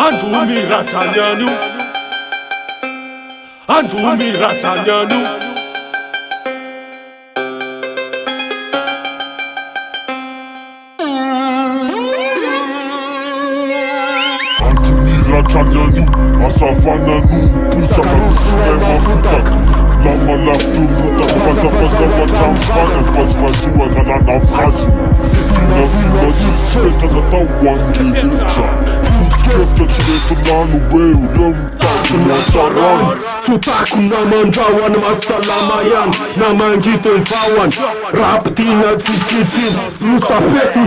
Andumi ratanyanu, Andumi ratanyanu. Andumi ratanyanu, asafananu, pusakarusume mafuta. Lama laftunuta, faza watamfaza, fazfazua galana fazi. Fina sisfeta gata wangirecha. Futkefta chireto nanu weu lemta tunacharan. Sutaku naman jawan masalamayan, naman gito'y fawan. Raptina sisisin, musafetu.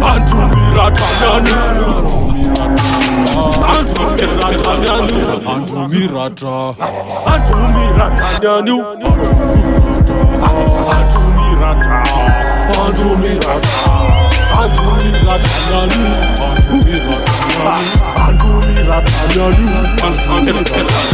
Andumi ratanyanu, Andumi ratanyanu, Andumi ratanyanu, Andumi ratanyanu, Andumi ratanyanu, Andumi ratanyanu, Andumi ratanyanu, Andumi ratanyanu.